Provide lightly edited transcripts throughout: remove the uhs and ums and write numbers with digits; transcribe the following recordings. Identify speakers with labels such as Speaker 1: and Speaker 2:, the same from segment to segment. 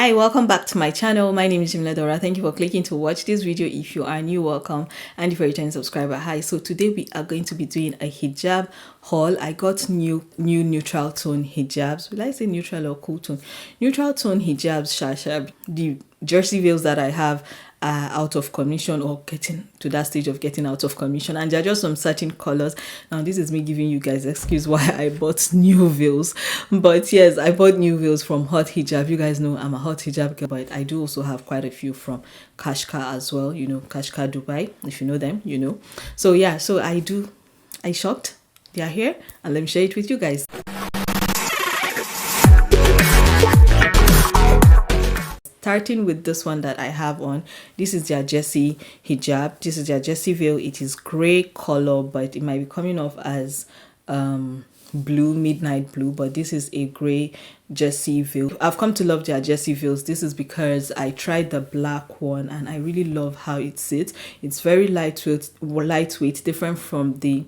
Speaker 1: Hi, welcome back to my channel. My name is Jamila Daura. Thank you for clicking to watch this video. If you are new, welcome, and if you're a returning subscriber, hi. So today we are going to be doing a hijab haul. I got new neutral tone hijabs. Will I say neutral or cool tone? Neutral tone hijabs, shasha. The jersey veils that I have are out of commission or getting to that stage of getting out of commission, and they're just some certain colors. Now this is me giving you guys excuse why I bought new veils, but yes, I bought new veils from Hot Hijab. You guys know I'm a Hot Hijab girl, but I do also have quite a few from Kashka as well, you know, Kashka Dubai, if you know them, you know. So yeah, so I shopped, they are here, and let me share it with you guys. Starting with this one that I have on, this is their Jessie hijab. This is their Jessie veil. It is gray color, but it might be coming off as blue, midnight blue, but this is a gray Jessie veil. I've come to love their Jessie veils. This is because I tried the black one and I really love how it sits. It's very lightweight, different from the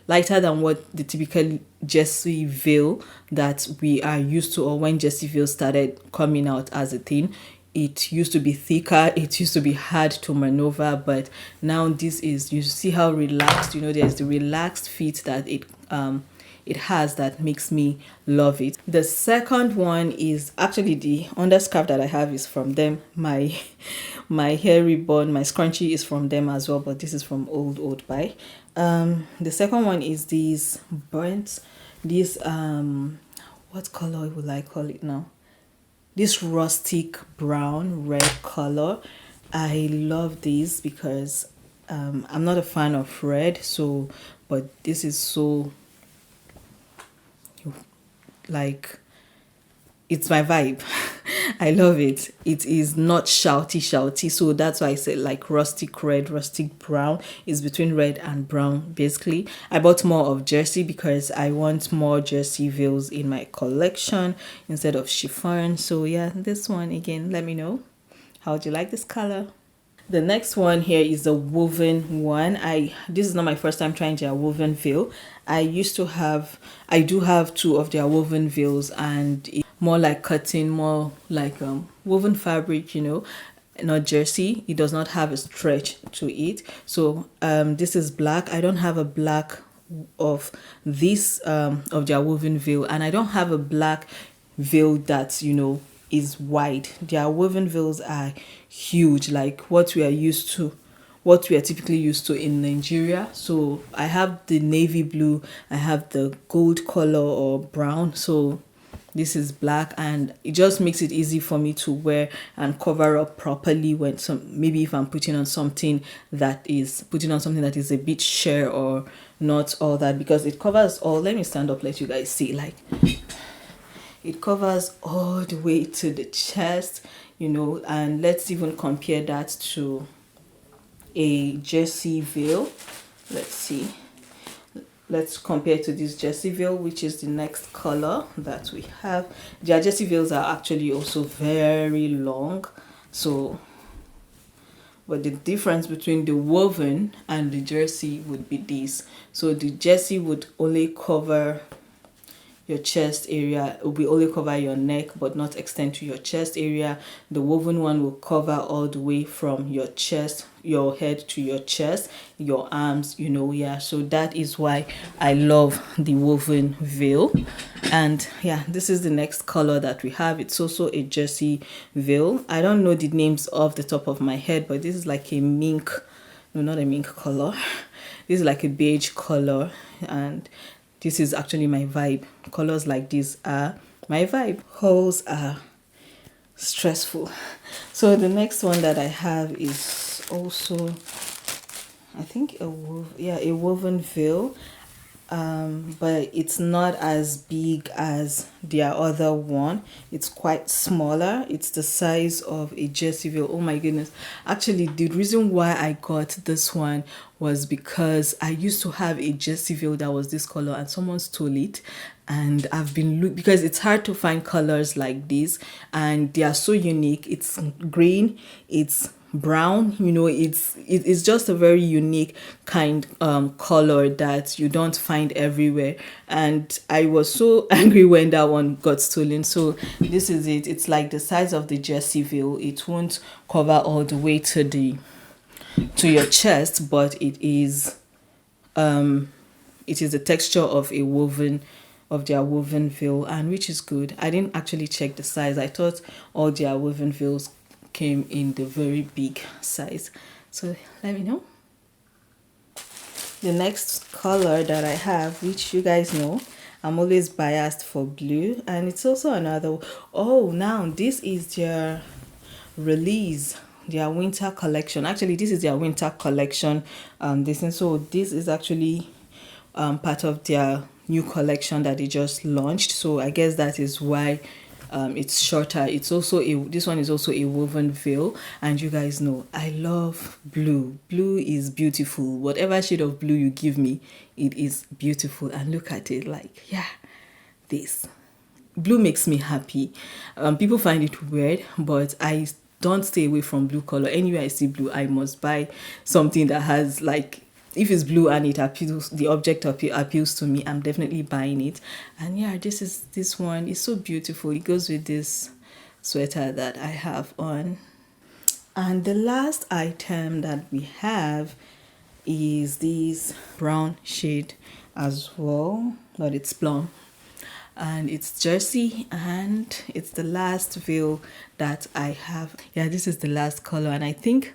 Speaker 1: lighter than what the typical Jessie veil that we are used to, or when Jessie veil started coming out as a thing. It used to be thicker, it used to be hard to maneuver, but now this is, you see how relaxed, you know, there's the relaxed fit that it has that makes me love it. The second one is actually the underscarf that I have is from them. My hair ribbon, my scrunchie is from them as well, but this is from Old Buy. The second one is these burnt, this what color would I call it now? This rustic brown red color. I love these because I'm not a fan of red, so but this is so, like, it's my vibe. I love it. It is not shouty, so that's why I said like rustic red, rustic brown is between red and brown basically. I bought more of jersey because I want more jersey veils in my collection instead of chiffon. So yeah, this one again, let me know how do you like this color. The next one here is the woven one. This is not my first time trying their woven veil. I do have two of their woven veils, and it's more like cotton, more like woven fabric, you know, not jersey. It does not have a stretch to it. So this is black. I don't have a black of this of their woven veil, and I don't have a black veil that, you know, is wide. Their woven veils are huge, like what we are typically used to in Nigeria. So I have the navy blue, I have the gold color or brown, so this is black, and it just makes it easy for me to wear and cover up properly when maybe if I'm putting on something that is a bit sheer or not all that, because it covers all. Let me stand up, let you guys see, like it covers all the way to the chest, you know. And let's even compare that to a jersey veil. Let's see. Let's compare to this jersey veil, which is the next color that we have. Their jersey veils are actually also very long. So, but the difference between the woven and the jersey would be this. So the jersey would only cover your chest area, it will only cover your neck but not extend to your chest area. The woven one will cover all the way from your chest, your head to your chest, your arms, you know. Yeah, so that is why I love the woven veil. And yeah, this is the next color that we have. It's also a jersey veil. I don't know the names off the top of my head, but this is like a mink, no, not a mink color. This is like a beige color, and this is actually my vibe. Colors like this are my vibe. Hauls are stressful. So the next one that I have is also, I think a woven veil, but it's not as big as their other one. It's quite smaller. It's the size of a jersey veil. Oh my goodness, actually the reason why I got this one was because I used to have a jersey veil that was this color and someone stole it, and I've been because it's hard to find colors like this and they are so unique. It's green, it's brown. You know, it's just a very unique kind color that you don't find everywhere, and I was so angry when that one got stolen. So this is it. It's like the size of the jersey veil. It won't cover all the way to your chest, but it is the texture of their woven veil, and which is good. I didn't actually check the size. I thought all their woven veils came in the very big size. So let me know. The next color that I have, which you guys know, I'm always biased for blue, and it's also another. Oh, now this is their release, their winter collection. Actually, this is their winter collection. So this is actually part of their new collection that they just launched. So I guess that is why it's shorter. It's also this one is also a woven veil, and you guys know I love blue. Blue is beautiful. Whatever shade of blue you give me, it is beautiful. And look at it, like, yeah, this blue makes me happy. People find it weird, but I don't stay away from blue color. Anywhere I see blue, I must buy something that has, like, if it's blue and it appeals, the object appeals to me, I'm definitely buying it. And yeah, this one is so beautiful. It goes with this sweater that I have on. And the last item that we have is this brown shade as well, but it's plum. And it's jersey, and it's the last veil that I have. Yeah, this is the last color, and I think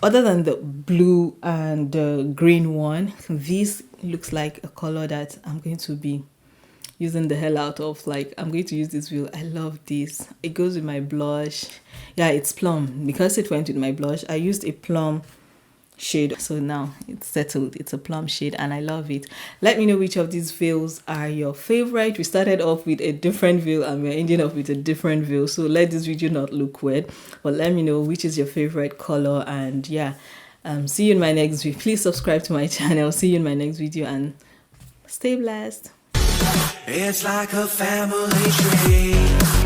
Speaker 1: other than the blue and the green one, this looks like a color that I'm going to be using the hell out of. Like, I'm going to use this veil. I love this. It goes with my blush. Yeah, it's plum. Because it went with my blush, I used a plum shade. So now it's settled. It's a plum shade, and I love it. Let me know which of these veils are your favorite. We started off with a different veil and we're ending up with a different veil, so let this video not look weird, but let me know which is your favorite color. And yeah, see you in my next video. Please subscribe to my channel. See you in my next video, and stay blessed.
Speaker 2: It's like a family tree.